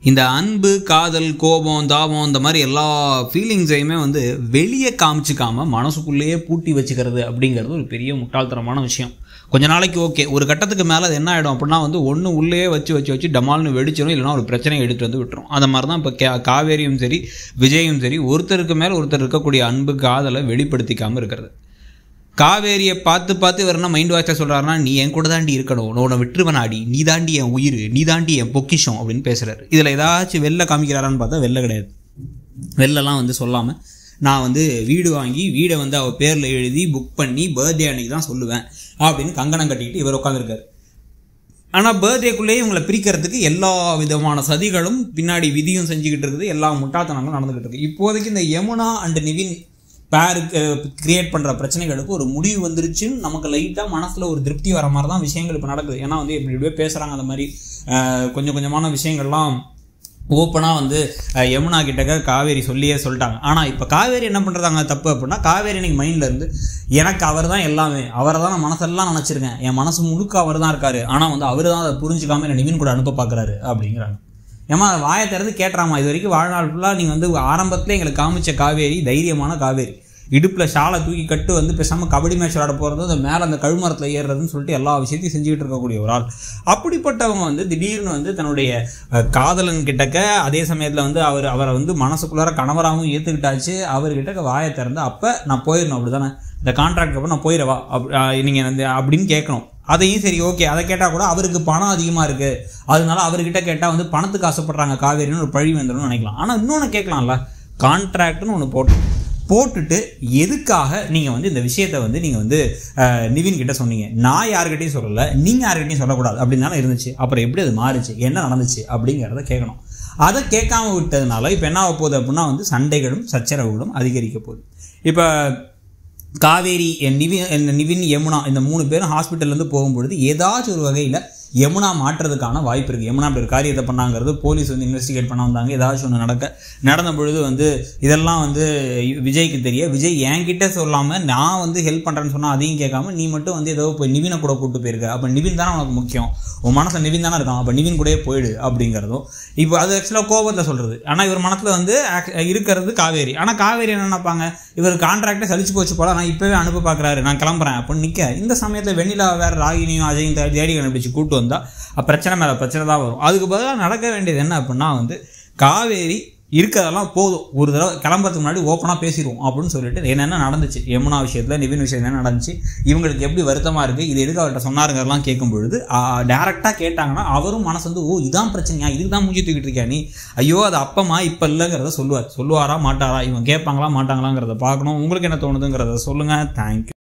இந்த அன்பு, காதல், கோபம், தாபம் இந்த மாதிரி எல்லா ஃபீலிங்ஸையுமே வந்து வெளியே காமிச்சிக்காம மனசுக்குள்ளேயே பூட்டி வச்சுக்கிறது அப்படிங்கிறது ஒரு பெரிய முட்டாள்தனமான விஷயம். கொஞ்ச நாளைக்கு ஓகே, ஒரு கட்டத்துக்கு மேலே அது என்ன ஆகிடும் அப்படின்னா வந்து ஒன்று உள்ளே வச்சு டமால்னு வெடிச்சிடும், இல்லைனா ஒரு பிரச்சனையை எடுத்துகிட்டு வந்து விட்டுரும். அந்த மாதிரி தான் இப்போ காவேரியும் சரி விஜயும் சரி ஒருத்தருக்கு மேலே ஒருத்தர் இருக்கக்கூடிய அன்பு காதலை வெளிப்படுத்திக்காமல் இருக்கிறது. காவேரியை பார்த்து இவர் என்ன மைண்ட் வாஷாக சொல்கிறாருன்னா, நீ என் கூட தாண்டி இருக்கணும், உன்னை விட்டுருவனாடி, நீ தாண்டி என் உயிர், நீ தாண்டி என் பொக்கிஷம் அப்படின்னு பேசுகிறாரு. இதில் ஏதாச்சும் வெளில காமிக்கிறாரான்னு பார்த்தா வெளில கிடையாது. வெளிலலாம் வந்து சொல்லாமல் நான் வந்து வீடு வாங்கி வீடை வந்து அவள் பேரில் எழுதி புக் பண்ணி பர்த்டே அன்னைக்கு தான் சொல்லுவேன் அப்படின்னு கங்கணம் கட்டிக்கிட்டு இவர் உட்காந்துருக்காரு. ஆனால் பர்த்டேக்குள்ளேயே இவங்களை பிரிக்கிறதுக்கு எல்லா விதமான சதிகளும் பின்னாடி விதியும் செஞ்சுக்கிட்டு இருக்குது, எல்லா முட்டாள்தனங்களும் நடந்துக்கிட்டு இருக்குது. இப்போதைக்கு இந்த யமுனா அண்ட் நிவின் பேருக்கு கிரியேட் பண்ணுற பிரச்சனைகளுக்கு ஒரு முடிவு வந்துருச்சுன்னு நமக்கு லைட்டாக மனசில் ஒரு திருப்தி வர மாதிரி தான் விஷயங்கள் இப்போ நடக்குது. ஏன்னா வந்து இப்படியே பேசுகிறாங்க, அந்த மாதிரி கொஞ்சம் கொஞ்சமான விஷயங்கள்லாம் ஓப்பனாக வந்து யமுனா கிட்டக்க காவேரி சொல்லிட்டாங்க. ஆனால் இப்போ காவேரி என்ன பண்ணுறாங்க தப்பு அப்படின்னா, காவேரி எனக்கு மைண்டில் இருந்து எனக்கு அவர் தான் எல்லாமே, அவரை தான் நான் மனசெல்லாம் நினச்சிருக்கேன், என் மனசு முழுக்க அவர் தான் இருக்காரு, ஆனால் வந்து அவர் தான் அதை புரிஞ்சுக்காமல் என்னை நிவின் கூட அனுப்ப பார்க்குறாரு அப்படிங்கிறாங்க. ஏமா வாயை திறந்து கேட்டுறாமா, இது வரைக்கும் வாழ்நாள் ஃபுல்லாக நீங்கள் வந்து ஆரம்பத்தில் எங்களுக்கு காமிச்ச காவேரி தைரியமான காவேரி, இடுப்பில் ஷாலை தூக்கி கட்டு வந்து பேசாமல் கபடி மேட்ச் விளாட போகிறது, அந்த மேலே அந்த கழுமரத்தில் ஏறுறதுன்னு சொல்லிட்டு எல்லா விஷயத்தையும் செஞ்சுக்கிட்டு இருக்கக்கூடிய ஒரு ஆள். அப்படிப்பட்டவங்க வந்து திடீர்னு வந்து தன்னுடைய காதலன் கிட்டக்க அதே சமயத்தில் வந்து அவரை வந்து மனசுக்குள்ளார கணவராகவும் ஏற்றுக்கிட்டாச்சு, அவர்கிட்ட வாயை திறந்து அப்போ நான் போயிடணும், அப்படி தானே இந்த கான்ட்ராக்ட் அப்புறம் நான் போயிடவா நீங்கள் வந்து அப்படின்னு கேட்கணும். அதையும் சரி ஓகே, அதை கேட்டால் கூட அவருக்கு பணம் அதிகமாக இருக்குது, அதனால அவர்கிட்ட கேட்டால் வந்து பணத்துக்கு ஆசைப்படுறாங்க காவேரின்னு ஒரு பழி வந்துடும் நினைக்கலாம். ஆனால் இன்னொன்று கேட்கலாம்ல, கான்ட்ராக்ட்னு ஒன்று போட்டுட்டு எதுக்காக நீங்கள் வந்து இந்த விஷயத்தை வந்து நீங்கள் வந்து நிவின் கிட்ட சொன்னீங்க, நான் யாருக்கிட்டையும் சொல்லலை, நீங்கள் யாருக்கிட்டையும் சொல்லக்கூடாது அப்படின்னு தானே இருந்துச்சு, அப்புறம் எப்படி அது மாறிச்சு, என்ன நடந்துச்சு அப்படிங்கிறத கேட்கணும். அதை கேட்காம விட்டதுனால இப்போ என்ன ஆக போகுது அப்படின்னா வந்து சண்டைகளும் சச்சரவுகளும் அதிகரிக்க போகுது. இப்போ காவேரி நிவின் யமுனா இந்த 3 பேரும் ஹாஸ்பிட்டல்லேருந்து போகும்பொழுது ஏதாச்சும் ஒரு வகையில் யமுனா மாற்றுறதுக்கான வாய்ப்பு இருக்குது. யமுனா அப்படி ஒரு காரியத்தை பண்ணாங்கிறது போலீஸ் வந்து இன்வெஸ்டிகேட் பண்ண வந்தாங்க, ஏதாச்சும் ஒன்று நடந்த பொழுது வந்து இதெல்லாம் வந்து விஜய்க்கு விஜய் என்கிட்ட சொல்லாமல் நான் வந்து ஹெல்ப் பண்ணுறேன்னு சொன்னால் அதையும் கேட்காம நீ மட்டும் வந்து ஏதோ போய் நிவினை கூட கூப்பிட்டு போயிருக்க, அப்போ நிவின் தானே உனக்கு முக்கியம், உன் மனசில் நிவின் தானே இருக்கான், அப்போ நிவின் கூடயே போயிடு அப்படிங்கிறதும். இப்போ அது ஆக்சுவலாக கோபத்தில் சொல்கிறது, ஆனால் இவர் மனசில் வந்து இருக்கிறது காவேரி. ஆனால் காவேரி என்ன நினைப்பாங்க, இவர் கான்ட்ராக்டை சலிச்சு போச்சு போல, நான் இப்போவே அனுப்ப பார்க்குறாரு, நான் கிளம்புறேன் அப்படின்னு நிற்க, இந்த சமயத்தில் வெண்ணிலா வேறு ராகினியும் அஜயும் தேடி கண்டுபிடிச்சு கூட்டு வந்தால் பிரச்சனை மேலே பிரச்சனை தான் வரும். அதுக்கு பதிலாக நடக்க வேண்டியது என்ன அப்படின்னா வந்து காவேரி இருக்கிறதெல்லாம் போதும், ஒரு தடவை கிளம்புறதுக்கு முன்னாடி ஓப்பனாக பேசிடுவோம் அப்படின்னு சொல்லிட்டு என்னென்ன நடந்துச்சு யமுனா விஷயத்தில் நிவின் விஷயம் என்ன நடந்துச்சு, இவங்களுக்கு எப்படி வருத்தமாக இருக்குது, இது எதுக்கு அவர்கிட்ட சொன்னாருங்கிறலாம் கேட்கும் பொழுது டேரெக்டாக கேட்டாங்கன்னா அவரும் மனசு வந்து ஓ இதான் பிரச்சனையா, இதுக்கு தான் மூஞ்சி தூக்கிட்டு இருக்கியா நீ, ஐயோ அது அப்பமா இப்போ இல்லைங்கிறத சொல்லுவாரா மாட்டாரா, இவங்க கேட்பாங்களா மாட்டாங்களாங்கிறத பார்க்கணும். உங்களுக்கு என்ன தோணுதுங்கிறத சொல்லுங்கள். தேங்க்யூ.